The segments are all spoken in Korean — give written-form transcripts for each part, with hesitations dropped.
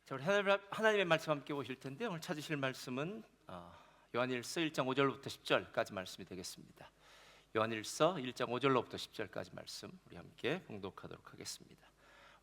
자, 우리 하나님의 말씀 함께 보실 텐데 오늘 찾으실 말씀은 요한일서 1장 5절부터 10절까지 말씀이 되겠습니다. 요한일서 1장 5절로부터 10절까지 말씀 우리 함께 봉독하도록 하겠습니다.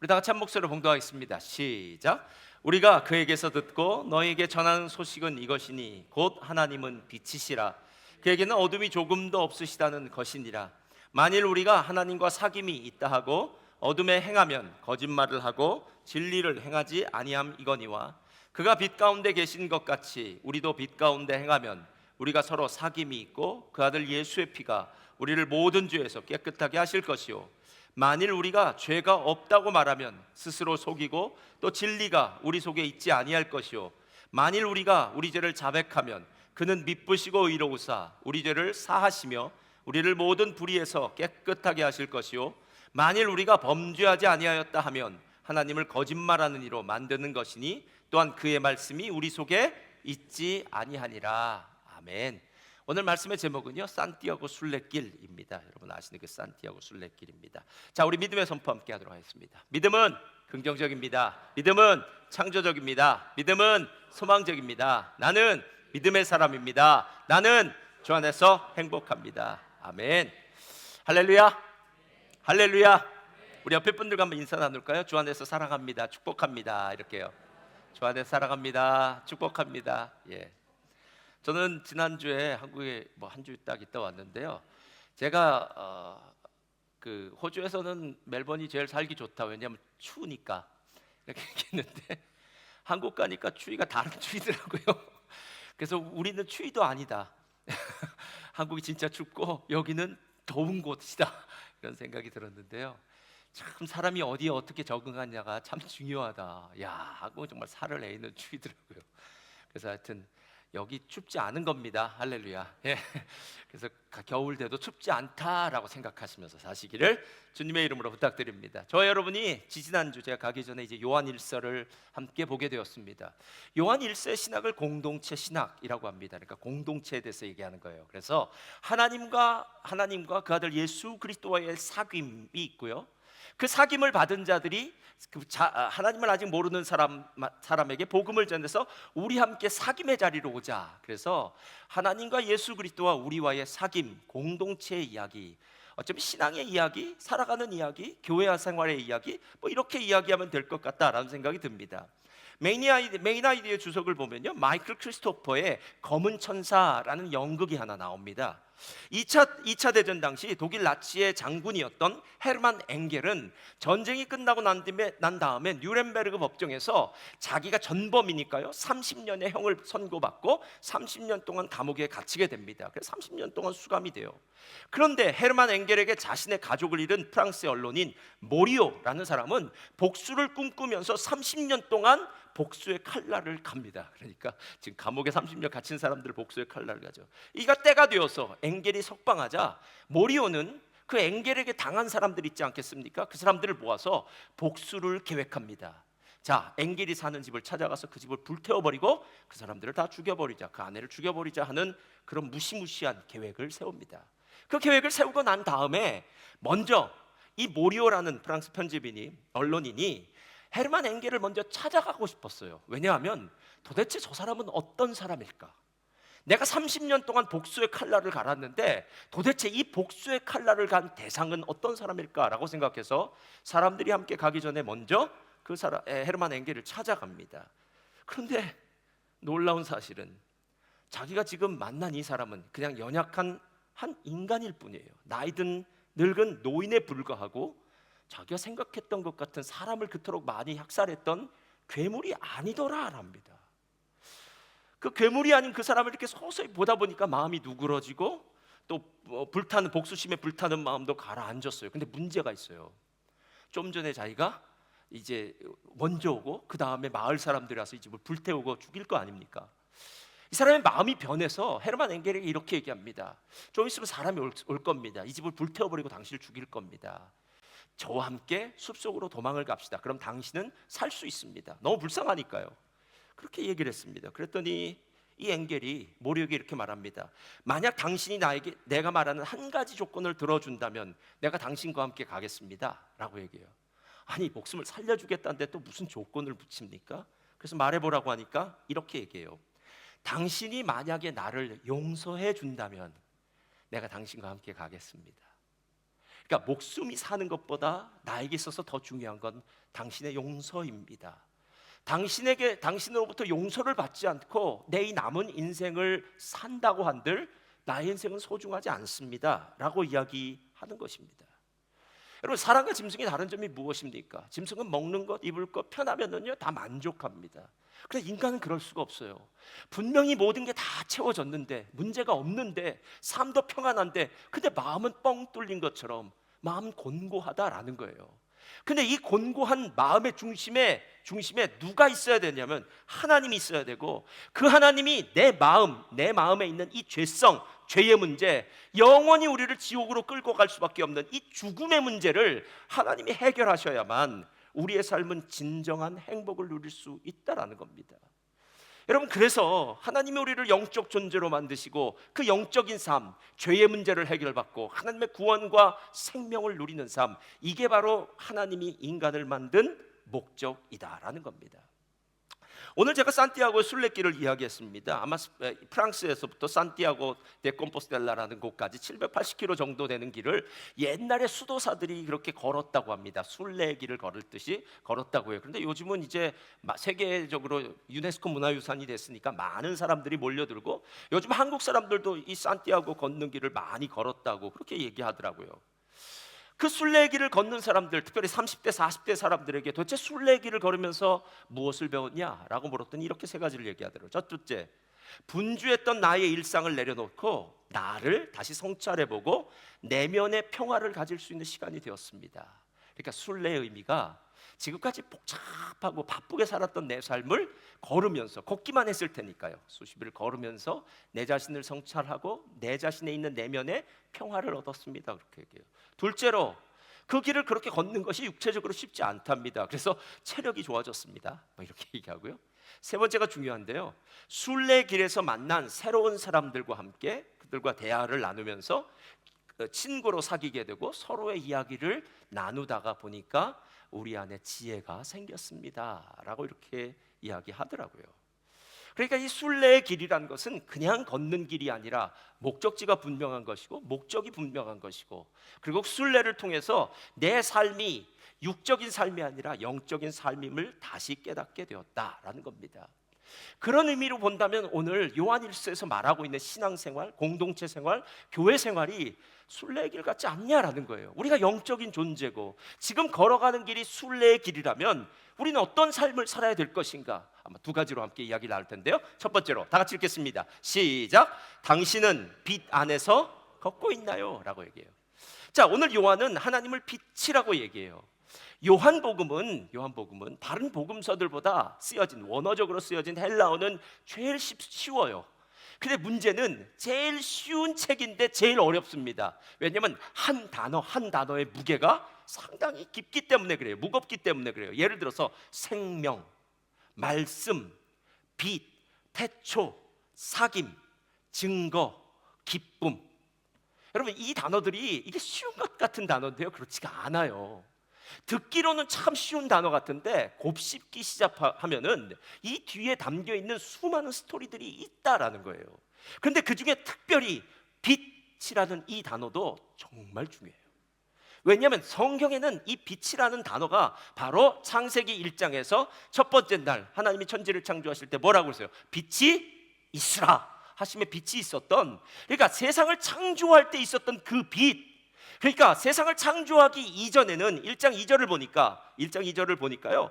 우리 다 같이 한 목소리로 봉독하겠습니다. 시작. 우리가 그에게서 듣고 너희에게 전하는 소식은 이것이니 곧 하나님은 빛이시라. 그에게는 어둠이 조금도 없으시다는 것이니라. 만일 우리가 하나님과 사귐이 있다 하고 어둠에 행하면 거짓말을 하고 진리를 행하지 아니함 이거니와 그가 빛 가운데 계신 것 같이 우리도 빛 가운데 행하면 우리가 서로 사귐이 있고 그 아들 예수의 피가 우리를 모든 죄에서 깨끗하게 하실 것이요 만일 우리가 죄가 없다고 말하면 스스로 속이고 또 진리가 우리 속에 있지 아니할 것이요 만일 우리가 우리 죄를 자백하면 그는 미쁘시고 의로우사 우리 죄를 사하시며 우리를 모든 불의에서 깨끗하게 하실 것이요 만일 우리가 범죄하지 아니하였다 하면 하나님을 거짓말하는 이로 만드는 것이니 또한 그의 말씀이 우리 속에 있지 아니하니라. 아멘. 오늘 말씀의 제목은요 산티아고 순례길입니다. 여러분 아시는 그 산티아고 순례길입니다. 자, 우리 믿음의 선포 함께 하도록 하겠습니다. 믿음은 긍정적입니다. 믿음은 창조적입니다. 믿음은 소망적입니다. 나는 믿음의 사람입니다. 나는 주 안에서 행복합니다. 아멘. 할렐루야. 할렐루야. 우리 옆에 분들과 한번 인사 나눌까요? 주 안에서 사랑합니다. 축복합니다. 이렇게요. 주 안에서 사랑합니다. 축복합니다. 예. 저는 지난주에 한국에 한 주 딱 있다 왔는데요. 제가 그 호주에서는 멜번이 제일 살기 좋다. 왜냐하면 추우니까 이렇게 얘기했는데 한국 가니까 추위가 다른 추위더라고요. 그래서 우리는 추위도 아니다. 한국이 진짜 춥고 여기는 더운 곳이다. 이런 생각이 들었는데요. 참 사람이 어디에 어떻게 적응하냐가 참 중요하다. 야, 하고 정말 살을 내는 추위더라고요. 그래서 하여튼 여기 춥지 않은 겁니다. 할렐루야. 예. 그래서 겨울 돼도 춥지 않다라고 생각하시면서 사시기를 주님의 이름으로 부탁드립니다. 저와 여러분이 지지난주 제가 가기 전에 이제 요한일서를 함께 보게 되었습니다. 요한일서의 신학을 공동체 신학이라고 합니다. 그러니까 공동체에 대해서 얘기하는 거예요. 그래서 하나님과 그 아들 예수 그리스도와의 사귐이 있고요. 그 사귐을 받은 자들이 하나님을 아직 모르는 사람에게 복음을 전해서 우리 함께 사귐의 자리로 오자. 그래서 하나님과 예수 그리스도와 우리와의 사귐, 공동체의 이야기, 어쩌면 신앙의 이야기, 살아가는 이야기, 교회 생활의 이야기, 이렇게 이야기하면 될 것 같다라는 생각이 듭니다. 메인 아이디어의 주석을 보면요, 마이클 크리스토퍼의 검은 천사라는 연극이 하나 나옵니다. 2차 대전 당시 독일 나치의 장군이었던 헤르만 엥겔은 전쟁이 끝나고 난 다음에 뉴렌베르그 법정에서 자기가 전범이니까요 30년의 형을 선고받고 30년 동안 감옥에 갇히게 됩니다. 그래서 30년 동안 수감이 돼요. 그런데 헤르만 엥겔에게 자신의 가족을 잃은 프랑스의 언론인 모리오라는 사람은 복수를 꿈꾸면서 30년 동안 복수의 칼날을 갑니다. 그러니까 지금 감옥에 30년 갇힌 사람들을 복수의 칼날을 가죠. 이가 때가 되어서 엥겔이 석방하자 모리오는 그 엥겔에게 당한 사람들 있지 않겠습니까? 그 사람들을 모아서 복수를 계획합니다. 자, 엥겔이 사는 집을 찾아가서 그 집을 불태워버리고 그 사람들을 다 죽여버리자, 그 아내를 죽여버리자 하는 그런 무시무시한 계획을 세웁니다. 그 계획을 세우고 난 다음에 먼저 이 모리오라는 프랑스 편집인이, 언론인이 헤르만 엥겔을 먼저 찾아가고 싶었어요. 왜냐하면 도대체 저 사람은 어떤 사람일까? 내가 30년 동안 복수의 칼날을 갈았는데 도대체 이 복수의 칼날을 간 대상은 어떤 사람일까라고 생각해서 사람들이 함께 가기 전에 먼저 그 헤르만 엥겔을 찾아갑니다. 그런데 놀라운 사실은 자기가 지금 만난 이 사람은 그냥 연약한 한 인간일 뿐이에요. 나이든 늙은 노인에 불과하고 자기가 생각했던 것 같은 사람을 그토록 많이 학살했던 괴물이 아니더라랍니다. 그 괴물이 아닌 그 사람을 이렇게 서서히 보다 보니까 마음이 누그러지고 또 복수심에 불타는 마음도 가라앉았어요. 근데 문제가 있어요. 좀 전에 자기가 이제 먼저 오고 그 다음에 마을 사람들이 와서 이 집을 불태우고 죽일 거 아닙니까? 이 사람의 마음이 변해서 헤르만 엥겔에게 이렇게 얘기합니다. 좀 있으면 사람이 올 겁니다. 이 집을 불태워버리고 당신을 죽일 겁니다. 저와 함께 숲속으로 도망을 갑시다. 그럼 당신은 살 수 있습니다. 너무 불쌍하니까요. 그렇게 얘기를 했습니다. 그랬더니 이 엥겔이 모리오에게 이렇게 말합니다. 만약 당신이 나에게 내가 말하는 한 가지 조건을 들어준다면 내가 당신과 함께 가겠습니다 라고 얘기해요. 아니, 목숨을 살려주겠다는데 또 무슨 조건을 붙입니까? 그래서 말해보라고 하니까 이렇게 얘기해요. 당신이 만약에 나를 용서해 준다면 내가 당신과 함께 가겠습니다. 그러니까 목숨이 사는 것보다 나에게 있어서 더 중요한 건 당신의 용서입니다. 당신으로부터 용서를 받지 않고 내 이 남은 인생을 산다고 한들 나의 인생은 소중하지 않습니다 라고 이야기하는 것입니다. 여러분, 사람과 짐승의 다른 점이 무엇입니까? 짐승은 먹는 것, 입을 것, 편하면은요 다 만족합니다. 그런데 인간은 그럴 수가 없어요. 분명히 모든 게 다 채워졌는데, 문제가 없는데, 삶도 평안한데, 근데 마음은 뻥 뚫린 것처럼 마음은 곤고하다라는 거예요. 근데 이 곤고한 마음의 중심에 누가 있어야 되냐면 하나님이 있어야 되고, 그 하나님이 내 마음에 있는 이 죄성, 죄의 문제, 영원히 우리를 지옥으로 끌고 갈 수밖에 없는 이 죽음의 문제를 하나님이 해결하셔야만 우리의 삶은 진정한 행복을 누릴 수 있다라는 겁니다. 여러분, 그래서 하나님이 우리를 영적 존재로 만드시고 그 영적인 삶, 죄의 문제를 해결받고 하나님의 구원과 생명을 누리는 삶, 이게 바로 하나님이 인간을 만든 목적이다라는 겁니다. 오늘 제가 산티아고 순례길을 이야기했습니다. 아마 프랑스에서부터 산티아고 데 콤포스텔라라는 곳까지 780km 정도 되는 길을 옛날에 수도사들이 그렇게 걸었다고 합니다. 순례길을 걸었듯이 걸었다고 해요. 그런데 요즘은 이제 세계적으로 유네스코 문화유산이 됐으니까 많은 사람들이 몰려들고, 요즘 한국 사람들도 이 산티아고 걷는 길을 많이 걸었다고 그렇게 얘기하더라고요. 그 순례길을 걷는 사람들, 특별히 30대 40대 사람들에게 도대체 순례길을 걸으면서 무엇을 배웠냐라고 물었더니 이렇게 세 가지를 얘기하더라고요. 첫째, 분주했던 나의 일상을 내려놓고 나를 다시 성찰해보고 내면의 평화를 가질 수 있는 시간이 되었습니다. 그러니까 순례의 의미가 지금까지 복잡하고 바쁘게 살았던 내 삶을 걸으면서, 걷기만 했을 테니까요, 수십 일을 걸으면서 내 자신을 성찰하고 내 자신에 있는 내면의 평화를 얻었습니다. 그렇게 얘기해요. 둘째로, 그 길을 그렇게 걷는 것이 육체적으로 쉽지 않답니다. 그래서 체력이 좋아졌습니다. 이렇게 얘기하고요. 세 번째가 중요한데요, 순례길에서 만난 새로운 사람들과 함께 그들과 대화를 나누면서 친구로 사귀게 되고 서로의 이야기를 나누다가 보니까 우리 안에 지혜가 생겼습니다 라고 이렇게 이야기하더라고요. 그러니까 이 순례의 길이란 것은 그냥 걷는 길이 아니라 목적지가 분명한 것이고, 목적이 분명한 것이고, 그리고 순례를 통해서 내 삶이 육적인 삶이 아니라 영적인 삶임을 다시 깨닫게 되었다라는 겁니다. 그런 의미로 본다면 오늘 요한일서에서 말하고 있는 신앙생활, 공동체 생활, 교회 생활이 순례의 길 같지 않냐라는 거예요. 우리가 영적인 존재고 지금 걸어가는 길이 순례의 길이라면 우리는 어떤 삶을 살아야 될 것인가? 아마 두 가지로 함께 이야기를 나눌 텐데요. 첫 번째로 다 같이 읽겠습니다. 시작. 당신은 빛 안에서 걷고 있나요? 라고 얘기해요. 자, 오늘 요한은 하나님을 빛이라고 얘기해요. 요한복음은 다른 복음서들보다 원어적으로 쓰여진 헬라어는 제일 쉬워요. 근데 문제는 제일 쉬운 책인데 제일 어렵습니다. 왜냐하면 한 단어의 무게가 상당히 깊기 때문에 그래요. 무겁기 때문에 그래요. 예를 들어서 생명, 말씀, 빛, 태초, 사귐, 증거, 기쁨. 여러분, 이 단어들이 이게 쉬운 것 같은 단어인데요, 그렇지가 않아요. 듣기로는 참 쉬운 단어 같은데 곱씹기 시작하면은 이 뒤에 담겨있는 수많은 스토리들이 있다라는 거예요. 그런데 그 중에 특별히 빛이라는 이 단어도 정말 중요해요. 왜냐하면 성경에는 이 빛이라는 단어가 바로 창세기 1장에서 첫 번째 날 하나님이 천지를 창조하실 때 뭐라고 했어요? 빛이 있으라 하심에 빛이 있었던, 그러니까 세상을 창조할 때 있었던 그 빛, 그러니까 세상을 창조하기 이전에는 1장 2절을 보니까요,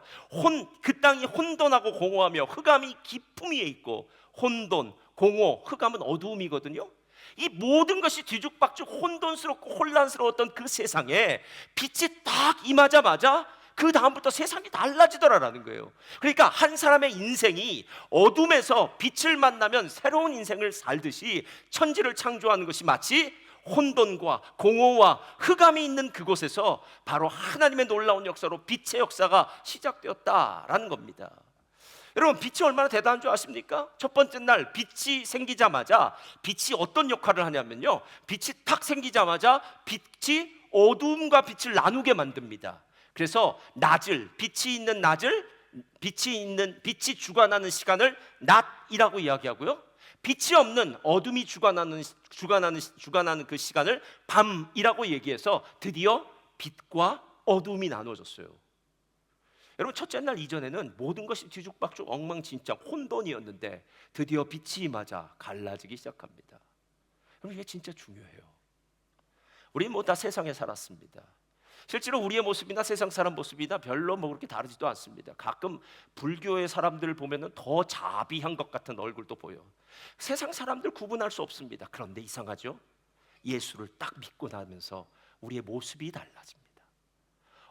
그 땅이 혼돈하고 공허하며 흑암이 깊음 위에 있고, 혼돈, 공허, 흑암은 어두움이거든요. 이 모든 것이 뒤죽박죽 혼돈스럽고 혼란스러웠던 그 세상에 빛이 딱 임하자마자 그 다음부터 세상이 달라지더라라는 거예요. 그러니까 한 사람의 인생이 어둠에서 빛을 만나면 새로운 인생을 살듯이 천지를 창조하는 것이 마치 혼돈과 공허와 흑암이 있는 그곳에서 바로 하나님의 놀라운 역사로 빛의 역사가 시작되었다라는 겁니다. 여러분, 빛이 얼마나 대단한 줄 아십니까? 첫 번째 날 빛이 생기자마자 빛이 어떤 역할을 하냐면요, 빛이 탁 생기자마자 빛이 어둠과 빛을 나누게 만듭니다. 그래서 빛이 있는 낮을 빛이 주관하는 시간을 낮이라고 이야기하고요. 빛이 없는 어둠이 주관하는 그 시간을 밤이라고 얘기해서 드디어 빛과 어둠이 나눠졌어요. 여러분, 첫째 날 이전에는 모든 것이 뒤죽박죽 엉망진창 혼돈이었는데 드디어 빛이 임하자 갈라지기 시작합니다. 여러분, 이게 진짜 중요해요. 우리 뭐 다 세상에 살았습니다. 실제로 우리의 모습이나 세상 사람 모습이나 별로 뭐 그렇게 다르지도 않습니다. 가끔 불교의 사람들을 보면은 더 자비한 것 같은 얼굴도 보여. 세상 사람들 구분할 수 없습니다. 그런데 이상하죠? 예수를 딱 믿고 나면서 우리의 모습이 달라집니다.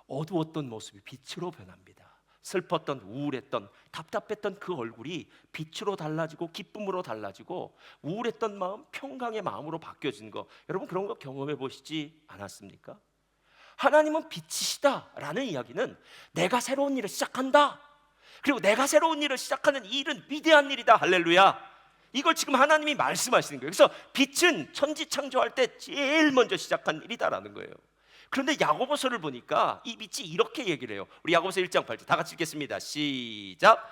어두웠던 모습이 빛으로 변합니다. 슬펐던, 우울했던, 답답했던 그 얼굴이 빛으로 달라지고 기쁨으로 달라지고 우울했던 마음 평강의 마음으로 바뀌어진 거, 여러분 그런 거 경험해 보시지 않았습니까? 하나님은 빛이시다라는 이야기는 내가 새로운 일을 시작한다, 그리고 내가 새로운 일을 시작하는 이 일은 위대한 일이다, 할렐루야. 이걸 지금 하나님이 말씀하시는 거예요. 그래서 빛은 천지 창조할 때 제일 먼저 시작한 일이다라는 거예요. 그런데 야고보서를 보니까 이 빛이 이렇게 얘기를 해요. 우리 야고보서 1장 8절 다 같이 읽겠습니다. 시작.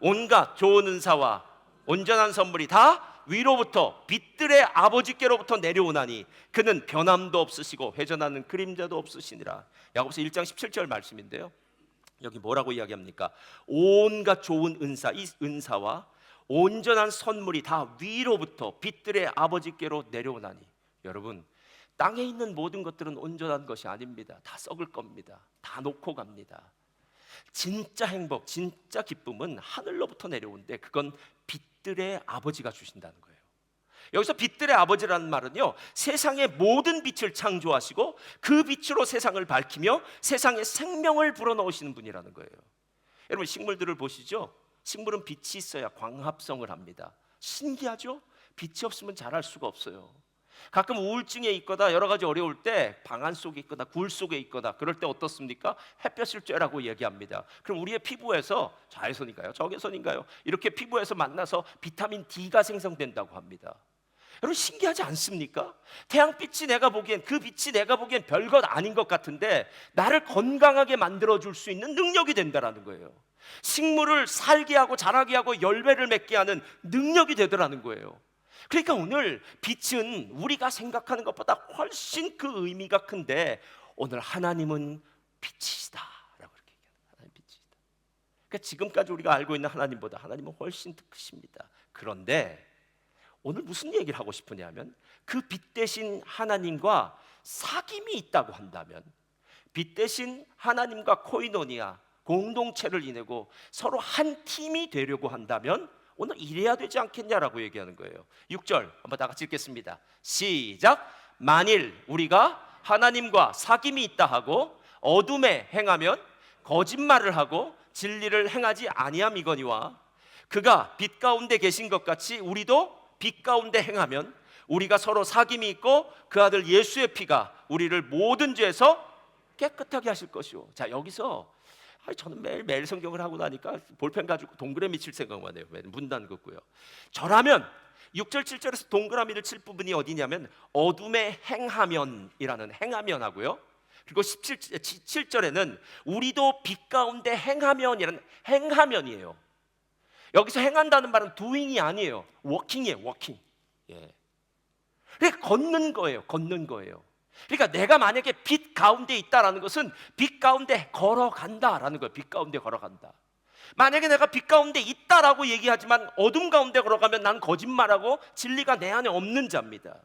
온갖 좋은 은사와 온전한 선물이 다 위로부터 빛들의 아버지께로부터 내려오나니 그는 변함도 없으시고 회전하는 그림자도 없으시니라. 야고보서 1장 17절 말씀인데요, 여기 뭐라고 이야기합니까? 온갖 좋은 은사, 이 은사와 온전한 선물이 다 위로부터 빛들의 아버지께로 내려오나니. 여러분, 땅에 있는 모든 것들은 온전한 것이 아닙니다. 다 썩을 겁니다. 다 놓고 갑니다. 진짜 행복, 진짜 기쁨은 하늘로부터 내려오는데 그건 빛들의 아버지가 주신다는 거예요. 여기서 빛들의 아버지라는 말은요, 세상의 모든 빛을 창조하시고 그 빛으로 세상을 밝히며 세상에 생명을 불어넣으시는 분이라는 거예요. 여러분, 식물들을 보시죠. 식물은 빛이 있어야 광합성을 합니다. 신기하죠? 빛이 없으면 자랄 수가 없어요. 가끔 우울증에 있거나 여러 가지 어려울 때 방 안 속에 있거나 굴 속에 있거나 그럴 때 어떻습니까? 햇볕을 쬐라고 얘기합니다. 그럼 우리의 피부에서, 자외선인가요? 적외선인가요? 이렇게 피부에서 만나서 비타민 D가 생성된다고 합니다. 여러분, 신기하지 않습니까? 태양빛이 내가 보기엔, 그 빛이 내가 보기엔 별것 아닌 것 같은데 나를 건강하게 만들어줄 수 있는 능력이 된다라는 거예요. 식물을 살게 하고 자라게 하고 열매를 맺게 하는 능력이 되더라는 거예요. 그러니까 오늘 빛은 우리가 생각하는 것보다 훨씬 그 의미가 큰데, 오늘 하나님은 빛이시다라고 이렇게 얘기합니다. 하나님 빛이시다. 그러니까 지금까지 우리가 알고 있는 하나님보다 하나님은 훨씬 더 크십니다. 그런데 오늘 무슨 얘기를 하고 싶으냐면, 그 빛 대신 하나님과 사귐이 있다고 한다면, 빛 대신 하나님과 코이노니아, 공동체를 이내고 서로 한 팀이 되려고 한다면 오늘 이래야 되지 않겠냐라고 얘기하는 거예요. 6절 한번 다 같이 읽겠습니다. 시작. 만일 우리가 하나님과 사귐이 있다 하고 어둠에 행하면 거짓말을 하고 진리를 행하지 아니함이거니와, 그가 빛 가운데 계신 것 같이 우리도 빛 가운데 행하면 우리가 서로 사귐이 있고 그 아들 예수의 피가 우리를 모든 죄에서 깨끗하게 하실 것이오. 자, 여기서 저는 매일 성경을 하고 나니까 볼펜 가지고 동그라미 칠 생각만 해요. 문단 긋고요. 저라면 6절 7절에서 동그라미를 칠 부분이 어디냐면 어둠에 행하면이라는 행하면 하고요, 그리고 7절에는 우리도 빛 가운데 행하면이라는 행하면이에요. 여기서 행한다는 말은 doing이 아니에요. walking이에요. walking. 예. 그러니까 걷는 거예요. 걷는 거예요. 그러니까 내가 만약에 빛 가운데 있다라는 것은 빛 가운데 걸어간다라는 거예요. 빛 가운데 걸어간다. 만약에 내가 빛 가운데 있다라고 얘기하지만 어둠 가운데 걸어가면 난 거짓말하고 진리가 내 안에 없는 자입니다.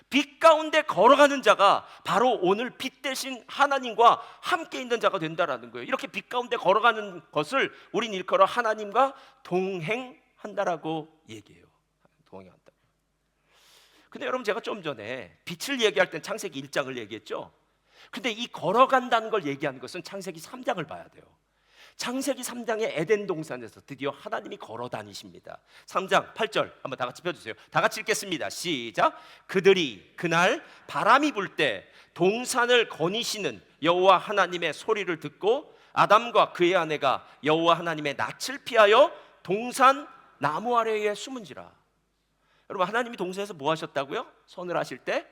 빛 가운데 걸어가는 자가 바로 오늘 빛 대신 하나님과 함께 있는 자가 된다라는 거예요. 이렇게 빛 가운데 걸어가는 것을 우린 일컬어 하나님과 동행한다라고 얘기해요. 동행한다. 근데 여러분, 제가 좀 전에 빛을 얘기할 땐 창세기 1장을 얘기했죠. 근데 이 걸어간다는 걸 얘기하는 것은 창세기 3장을 봐야 돼요. 창세기 3장의 에덴 동산에서 드디어 하나님이 걸어 다니십니다. 3장 8절 한번 다 같이 펴주세요. 다 같이 읽겠습니다. 시작. 그들이 그날 바람이 불 때 동산을 거니시는 여호와 하나님의 소리를 듣고 아담과 그의 아내가 여호와 하나님의 낯을 피하여 동산 나무 아래에 숨은지라. 여러분, 하나님이 동산에서 뭐 하셨다고요? 선을 하실 때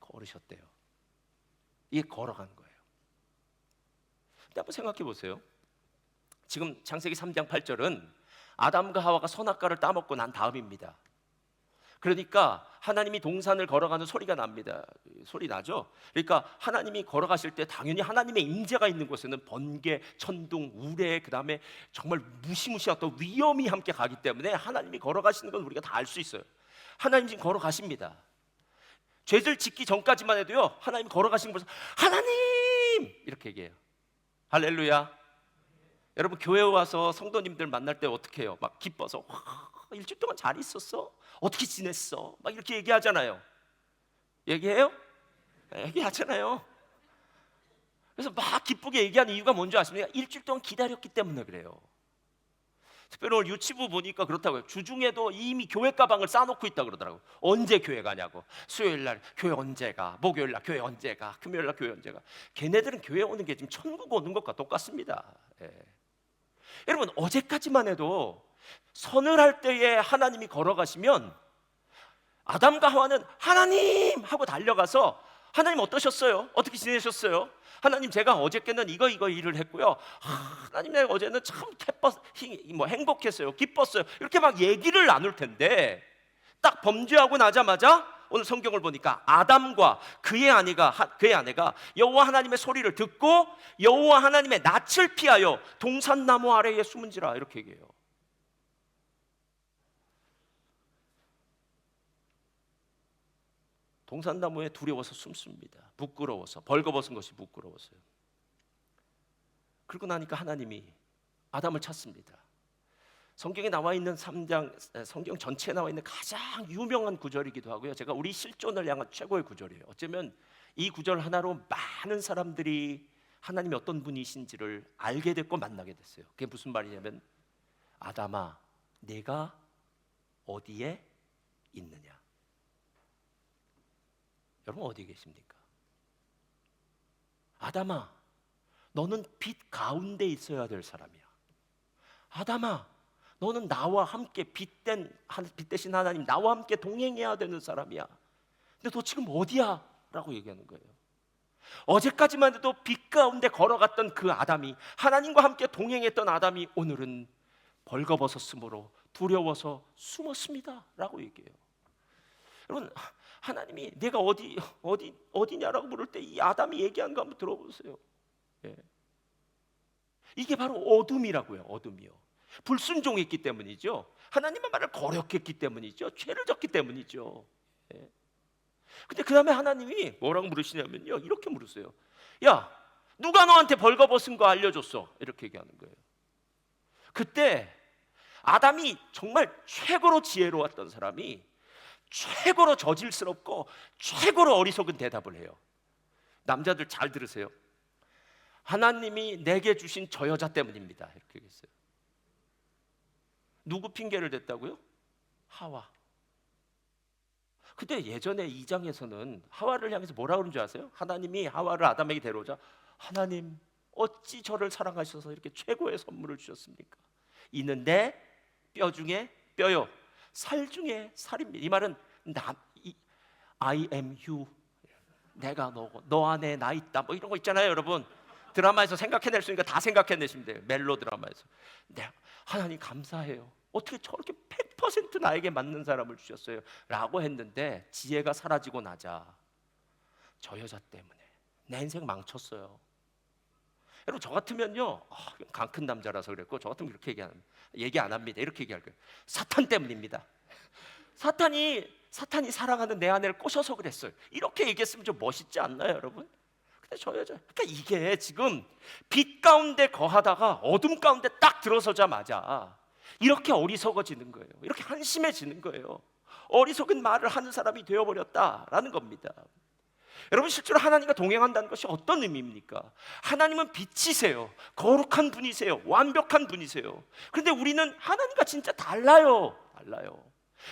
걸으셨대요. 이게 걸어간 거예요. 근데 한번 생각해 보세요. 지금 창세기 3장 8절은 아담과 하와가 선악과를 따먹고 난 다음입니다. 그러니까 하나님이 동산을 걸어가는 소리가 납니다. 소리 나죠? 그러니까 하나님이 걸어가실 때 당연히 하나님의 임재가 있는 곳에는 번개, 천둥, 우레, 그 다음에 정말 무시무시한 또 위험이 함께 가기 때문에 하나님이 걸어가시는 건 우리가 다 알 수 있어요. 하나님 지금 걸어가십니다. 죄를 짓기 전까지만 해도요, 하나님 걸어가시는 곳에서 하나님! 이렇게 얘기해요. 할렐루야. 여러분 교회 와서 성도님들 만날 때 어떻게 해요? 막 기뻐서 와, 일주일 동안 잘 있었어? 어떻게 지냈어? 막 이렇게 얘기하잖아요. 얘기해요? 얘기하잖아요. 그래서 막 기쁘게 얘기하는 이유가 뭔지 아십니까? 일주일 동안 기다렸기 때문에 그래요. 특별히 오늘 유치부 보니까 그렇다고요. 주중에도 이미 교회 가방을 싸놓고 있다 그러더라고요. 언제 교회 가냐고. 수요일 날 교회 언제 가? 목요일 날 교회 언제 가? 금요일 날 교회 언제 가? 걔네들은 교회 오는 게 지금 천국 오는 것과 똑같습니다. 예. 여러분 어제까지만 해도 서늘할 때에 하나님이 걸어가시면 아담과 하와는 하나님 하고 달려가서 하나님 어떠셨어요? 어떻게 지내셨어요? 하나님 제가 어저께는 이거 일을 했고요. 하나님 내가 어제는 참 행복했어요. 기뻤어요. 이렇게 막 얘기를 나눌 텐데 딱 범죄하고 나자마자 오늘 성경을 보니까 아담과 그의 아내가 여호와 하나님의 소리를 듣고 여호와 하나님의 낯을 피하여 동산나무 아래에 숨은지라 이렇게 얘기해요. 동산나무에 두려워서 숨습니다. 부끄러워서, 벌거벗은 것이 부끄러워서요. 그러고 나니까 하나님이 아담을 찾습니다. 성경에 나와 있는 3장, 성경 전체에 나와 있는 가장 유명한 구절이기도 하고요. 제가 우리 실존을 향한 최고의 구절이에요. 어쩌면 이 구절 하나로 많은 사람들이 하나님이 어떤 분이신지를 알게 됐고 만나게 됐어요. 그게 무슨 말이냐면 아담아, 내가 어디에 있느냐? 여러분 어디 계십니까? 아담아, 너는 빛 가운데 있어야 될 사람이야. 아담아, 너는 나와 함께 빛 대신 하나님 나와 함께 동행해야 되는 사람이야. 근데 너 지금 어디야? 라고 얘기하는 거예요. 어제까지만 해도 빛 가운데 걸어갔던 그 아담이, 하나님과 함께 동행했던 아담이 오늘은 벌거벗었으므로 두려워서 숨었습니다 라고 얘기해요. 여러분 하나님이 내가 어디냐라고 물을 때 이 아담이 얘기한 거 한번 들어보세요. 예. 이게 바로 어둠이라고요. 어둠이요. 불순종했기 때문이죠. 하나님의 말을 거역했기 때문이죠. 죄를 졌기 때문이죠. 예. 근데 그 다음에 하나님이 뭐라고 물으시냐면요, 이렇게 물으세요. 야, 누가 너한테 벌거벗은 거 알려줬어? 이렇게 얘기하는 거예요. 그때 아담이 정말 최고로 지혜로웠던 사람이 최고로 저질스럽고 최고로 어리석은 대답을 해요. 남자들 잘 들으세요. 하나님이 내게 주신 저 여자 때문입니다. 이렇게 얘기했어요. 누구 핑계를 댔다고요? 하와. 근데 예전에 2장에서는 하와를 향해서 뭐라 그런 줄 아세요? 하나님이 하와를 아담에게 데려오자 하나님 어찌 저를 사랑하셔서 이렇게 최고의 선물을 주셨습니까? 이는 내 뼈 중에 뼈요, 살 중에 살입니다. 이 말은 I am you, 내가 너고 너 안에 나 있다, 뭐 이런 거 있잖아요. 여러분 드라마에서 생각해낼 수 있으니까 다 생각해내시면 돼요. 멜로 드라마에서. 네, 하나님 감사해요. 어떻게 저렇게 100% 나에게 맞는 사람을 주셨어요? 라고 했는데 지혜가 사라지고 나자 저 여자 때문에 내 인생 망쳤어요. 여러분 저 같으면요, 강 큰 남자라서 그랬고, 저 같으면 그렇게 얘기 안 합니다. 이렇게 얘기할 거예요. 사탄 때문입니다. 사탄이 사랑하는 내 아내를 꼬셔서 그랬어요. 이렇게 얘기했으면 좀 멋있지 않나요, 여러분? 근데 저 여자, 그러니까 이게 지금 빛 가운데 거하다가 어둠 가운데 딱 들어서자마자 이렇게 어리석어지는 거예요. 이렇게 한심해지는 거예요. 어리석은 말을 하는 사람이 되어버렸다라는 겁니다. 여러분 실제로 하나님과 동행한다는 것이 어떤 의미입니까? 하나님은 빛이세요. 거룩한 분이세요. 완벽한 분이세요. 그런데 우리는 하나님과 진짜 달라요.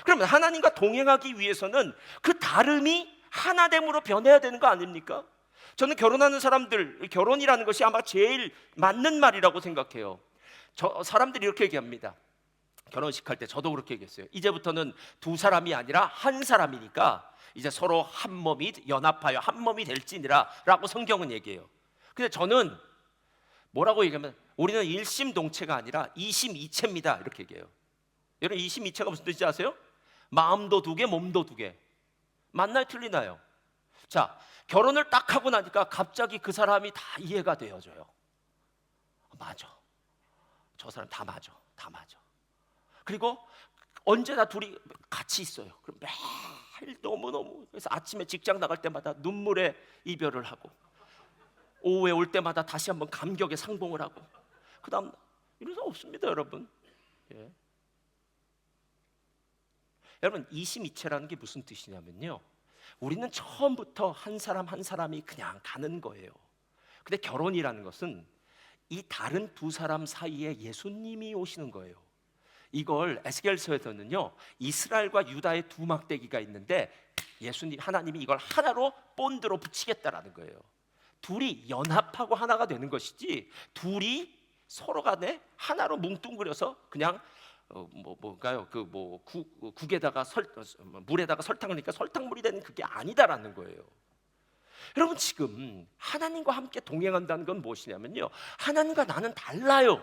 그러면 하나님과 동행하기 위해서는 그 다름이 하나됨으로 변해야 되는 거 아닙니까? 저는 결혼하는 사람들, 결혼이라는 것이 아마 제일 맞는 말이라고 생각해요. 사람들이 이렇게 얘기합니다. 결혼식 할 때 저도 그렇게 얘기했어요. 이제부터는 두 사람이 아니라 한 사람이니까 이제 서로 한 몸이 연합하여 한 몸이 될지니라 라고 성경은 얘기해요. 근데 저는 뭐라고 얘기하면 우리는 일심동체가 아니라 이심이체입니다 이렇게 얘기해요. 여러분 이심이체가 무슨 뜻인지 아세요? 마음도 두 개, 몸도 두 개. 맞나요? 틀리나요? 자, 결혼을 딱 하고 나니까 갑자기 그 사람이 다 이해가 되어져요. 맞아, 저 사람 다 맞아, 다 맞아. 그리고 언제나 둘이 같이 있어요. 그럼 매일 너무너무, 그래서 아침에 직장 나갈 때마다 눈물의 이별을 하고 오후에 올 때마다 다시 한번 감격의 상봉을 하고, 그 다음 이럴 수 없습니다 여러분. 예. 여러분 이심이체라는 게 무슨 뜻이냐면요, 우리는 처음부터 한 사람 한 사람이 그냥 가는 거예요. 근데 결혼이라는 것은 이 다른 두 사람 사이에 예수님이 오시는 거예요. 이걸 에스겔서에서는요, 이스라엘과 유다의 두 막대기가 있는데 예수님, 하나님이 이걸 하나로 본드로 붙이겠다라는 거예요. 둘이 연합하고 하나가 되는 것이지, 둘이 서로 간에 하나로 뭉뚱그려서 그냥 뭔가요? 국에다가 물에다가 설탕을 넣으니까 설탕물이 되는 그게 아니다라는 거예요. 여러분 지금 하나님과 함께 동행한다는 건 무엇이냐면요, 하나님과 나는 달라요.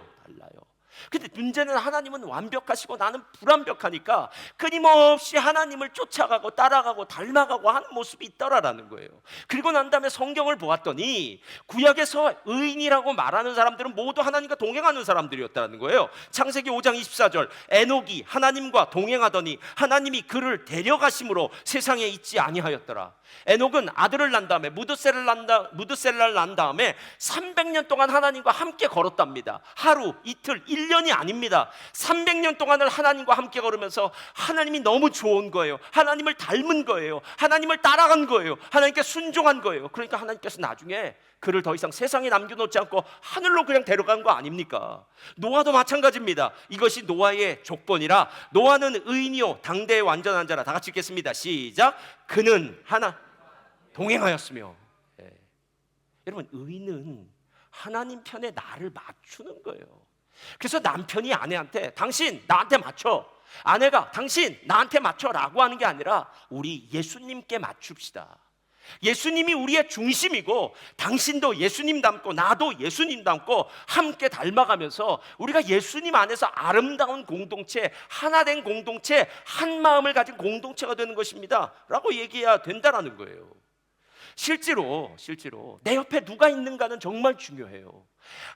근데 문제는 하나님은 완벽하시고 나는 불완벽하니까 끊임없이 하나님을 쫓아가고 따라가고 닮아가고 하는 모습이 있더라라는 거예요. 그리고 난 다음에 성경을 보았더니 구약에서 의인이라고 말하는 사람들은 모두 하나님과 동행하는 사람들이었다는 거예요. 창세기 5장 24절, 에녹이 하나님과 동행하더니 하나님이 그를 데려가심으로 세상에 있지 아니하였더라. 에녹은 아들을 낳은 다음에 무드셀라를 낳은 다음에 300년 동안 하나님과 함께 걸었답니다. 하루, 이틀, 1년이 아닙니다. 300년 동안을 하나님과 함께 걸으면서 하나님이 너무 좋은 거예요. 하나님을 닮은 거예요. 하나님을 따라간 거예요. 하나님께 순종한 거예요. 그러니까 하나님께서 나중에 그를 더 이상 세상에 남겨놓지 않고 하늘로 그냥 데려간 거 아닙니까? 노아도 마찬가지입니다. 이것이 노아의 족본이라. 노아는 의인이요 당대의 완전한 자라. 다 같이 읽겠습니다. 시작. 그는 하나 동행하였으며. 예. 여러분 의인은 하나님 편에 나를 맞추는 거예요. 그래서 남편이 아내한테 당신 나한테 맞춰, 아내가 당신 나한테 맞춰라고 하는 게 아니라 우리 예수님께 맞춥시다. 예수님이 우리의 중심이고 당신도 예수님 닮고 나도 예수님 닮고 함께 닮아가면서 우리가 예수님 안에서 아름다운 공동체, 하나된 공동체, 한 마음을 가진 공동체가 되는 것입니다 라고 얘기해야 된다는 거예요. 실제로 내 옆에 누가 있는가는 정말 중요해요.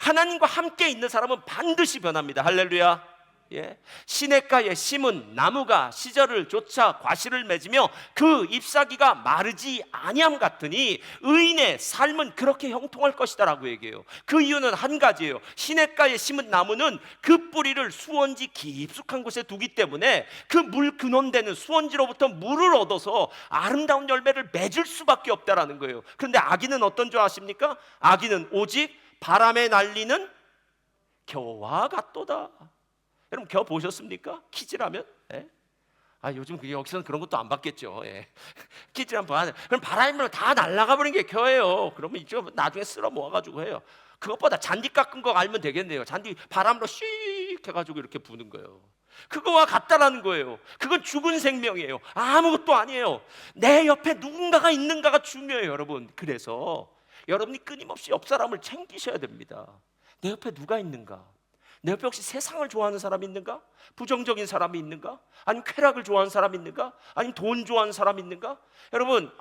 하나님과 함께 있는 사람은 반드시 변합니다. 할렐루야. 예. 시냇가에 심은 나무가 시절을 쫓아 과실을 맺으며 그 잎사귀가 마르지 아니함 같으니 의인의 삶은 그렇게 형통할 것이다 라고 얘기해요. 그 이유는 한 가지예요. 시냇가에 심은 나무는 그 뿌리를 수원지 깊숙한 곳에 두기 때문에 그 물 근원되는 수원지로부터 물을 얻어서 아름다운 열매를 맺을 수밖에 없다라는 거예요. 그런데 아기는 어떤 줄 아십니까? 아기는 오직 바람에 날리는 겨와 같도다. 여러분 겨 보셨습니까? 퀴즈라면? 예? 요즘 여기서는 그런 것도 안 받겠죠. 예. 퀴즈라면 봐. 그럼 바람이 불면 다 날아가 버린 게 겨예요. 그러면 이쪽 나중에 쓸어 모아가지고 해요. 그것보다 잔디 깎은 거 알면 되겠네요. 잔디 바람으로 씩 해가지고 이렇게 부는 거예요. 그거와 같다라는 거예요. 그건 죽은 생명이에요. 아무것도 아니에요. 내 옆에 누군가가 있는가가 중요해요, 여러분. 그래서 여러분이 끊임없이 옆 사람을 챙기셔야 됩니다. 내 옆에 누가 있는가? 내 옆에 혹시 세상을 좋아하는 사람이 있는가? 부정적인 사람이 있는가? 아니면 쾌락을 좋아하는 사람이 있는가? 아니면 돈 좋아하는 사람이 있는가? 여러분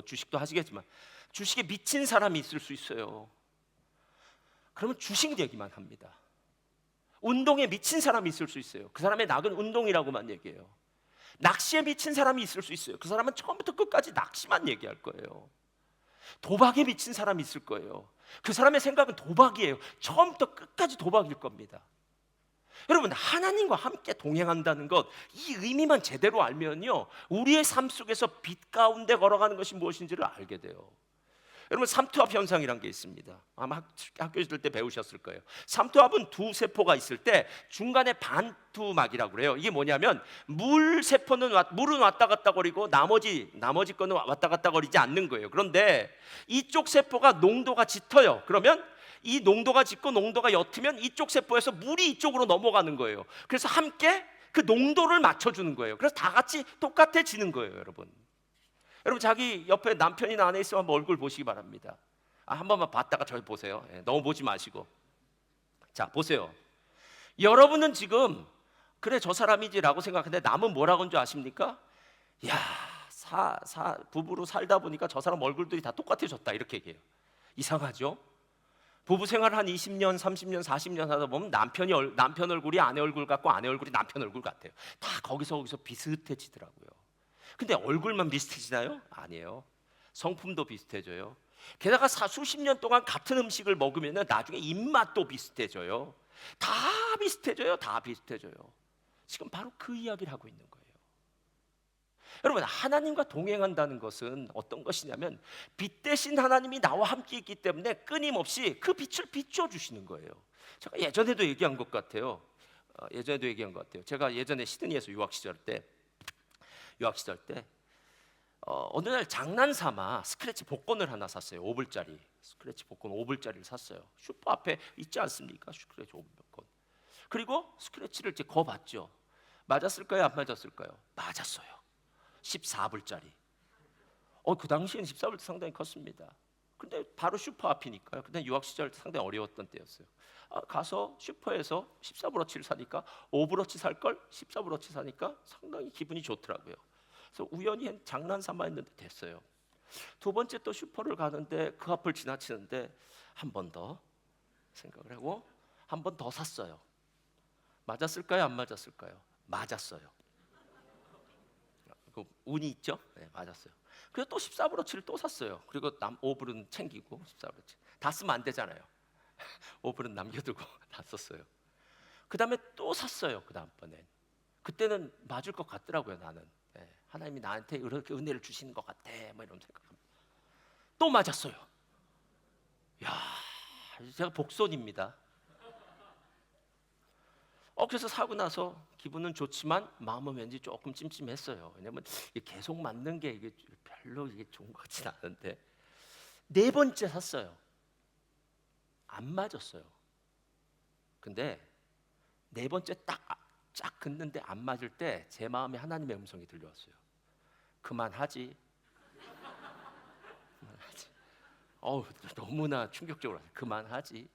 주식도 하시겠지만 주식에 미친 사람이 있을 수 있어요. 그러면 주식 얘기만 합니다. 운동에 미친 사람이 있을 수 있어요. 그 사람의 낙은 운동이라고만 얘기해요. 낚시에 미친 사람이 있을 수 있어요. 그 사람은 처음부터 끝까지 낚시만 얘기할 거예요. 도박에 미친 사람이 있을 거예요. 그 사람의 생각은 도박이에요. 처음부터 끝까지 도박일 겁니다. 여러분 하나님과 함께 동행한다는 것, 이 의미만 제대로 알면요, 우리의 삶 속에서 빛 가운데 걸어가는 것이 무엇인지를 알게 돼요. 여러분 삼투압 현상이란 게 있습니다. 아마 학교 있을 때 배우셨을 거예요. 삼투압은 두 세포가 있을 때 중간에 반투막이라고 그래요. 이게 뭐냐면 물은 왔다 갔다 거리고 나머지 거는 왔다 갔다 거리지 않는 거예요. 그런데 이쪽 세포가 농도가 짙어요. 그러면 이 농도가 짙고 농도가 옅으면 이쪽 세포에서 물이 이쪽으로 넘어가는 거예요. 그래서 함께 그 농도를 맞춰주는 거예요. 그래서 다 같이 똑같아지는 거예요, 여러분. 여러분 자기 옆에 남편이나 아내 있으면 한번 얼굴 보시기 바랍니다. 한 번만 봤다가 저희 보세요. 너무 보지 마시고. 자, 보세요. 여러분은 지금 그래 저 사람이지라고 생각하는데 남은 뭐라고 한 줄 아십니까? 야, 부부로 살다 보니까 저 사람 얼굴들이 다 똑같아졌다 이렇게 얘기해요. 이상하죠? 부부 생활 한 20년, 30년, 40년 하다 보면 남편 얼굴이 아내 얼굴 같고 아내 얼굴이 남편 얼굴 같아요. 다 거기서 비슷해지더라고요. 근데 얼굴만 비슷해지나요? 아니에요. 성품도 비슷해져요. 게다가 수십 년 동안 같은 음식을 먹으면 나중에 입맛도 비슷해져요. 다 비슷해져요. 다 비슷해져요. 지금 바로 그 이야기를 하고 있는 거예요. 여러분, 하나님과 동행한다는 것은 어떤 것이냐면 빛 대신 하나님이 나와 함께 있기 때문에 끊임없이 그 빛을 비춰주시는 거예요. 제가 예전에도 얘기한 것 같아요. 제가 예전에 시드니에서 유학 시절 때 어느 날 장난삼아 스크래치 복권을 하나 샀어요. 5불짜리 스크래치 복권 5불짜리를 샀어요. 슈퍼 앞에 있지 않습니까? 스크래치 5불권. 그리고 스크래치를 이제 거봤죠. 맞았을까요? 안 맞았을까요? 맞았어요. 14불짜리. 그 당시에는 14불도 상당히 컸습니다. 근데 바로 슈퍼 앞이니까요. 근데 유학 시절 상당히 어려웠던 때였어요. 가서 슈퍼에서 14불어치를 사니까 5불어치 살 걸 14불어치 사니까 상당히 기분이 좋더라고요. 그래서 우연히 장난삼아 했는데 됐어요. 두 번째 또 슈퍼를 가는데 그 앞을 지나치는데 한 번 더 생각을 하고 한 번 더 샀어요. 맞았을까요? 안 맞았을까요? 맞았어요. 그 운이 있죠? 네, 맞았어요. 그래서 또 14불어치를 또 샀어요. 그리고 5불은 챙기고 14불어치 다 쓰면 안 되잖아요. 5불은 남겨두고 다 썼어요. 그 다음에 또 샀어요. 그 다음번엔 그때는 맞을 것 같더라고요. 나는 하나님이 나한테 이렇게 은혜를 주시는 것 같아 뭐 이런 생각합니다. 또 맞았어요. 야, 제가 복손입니다. 그래서 사고 나서 기분은 좋지만 마음은 왠지 조금 찜찜했어요. 왜냐면 계속 맞는 게 이게 별로 좋은 것 같진 않은데 네 번째 샀어요. 안 맞았어요. 근데 네 번째 딱 긋는데 안 맞을 때 제 마음에 하나님의 음성이 들려왔어요. 그만하지. 너무나 충격적으로 그만하지.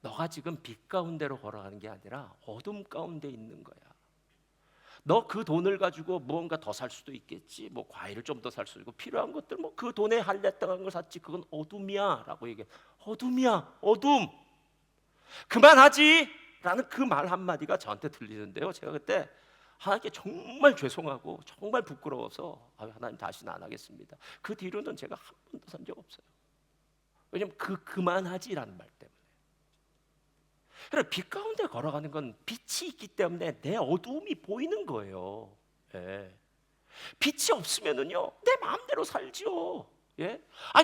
너가 지금 빛 가운데로 걸어가는 게 아니라 어둠 가운데 있는 거야. 너 그 돈을 가지고 무언가 더 살 수도 있겠지. 뭐 과일을 좀 더 살 수도 있고 필요한 것들 뭐 그 돈에 할례당한 걸 샀지. 그건 어둠이야라고 얘기해. 어둠이야. 어둠. 그만하지. 라는 그 말 한마디가 저한테 들리는데요. 제가 그때 하나님께 정말 죄송하고 정말 부끄러워서 하나님 다시는 안 하겠습니다. 그 뒤로는 제가 한 번도 산 적 없어요. 왜냐면 그만하지라는 말 때문에. 그래, 빛 가운데 걸어가는 건 빛이 있기 때문에 내 어두움이 보이는 거예요. 빛이 없으면은요 내 마음대로 살죠.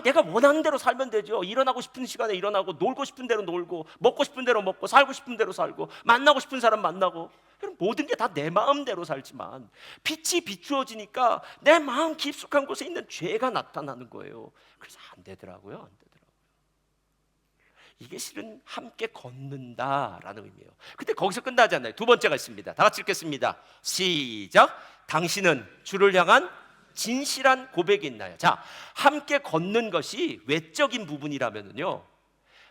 내가 원하는 대로 살면 되죠. 일어나고 싶은 시간에 일어나고 놀고 싶은 대로 놀고 먹고 싶은 대로 먹고 살고 싶은 대로 살고 만나고 싶은 사람 만나고 모든 게 다 내 마음대로 살지만 빛이 비추어지니까 내 마음 깊숙한 곳에 있는 죄가 나타나는 거예요. 그래서 안 되더라고요. 이게 실은 함께 걷는다라는 의미예요. 근데 거기서 끝나지 않나요? 두 번째가 있습니다. 다 같이 읽겠습니다. 시작. 당신은 주를 향한 진실한 고백이 있나요? 자, 함께 걷는 것이 외적인 부분이라면요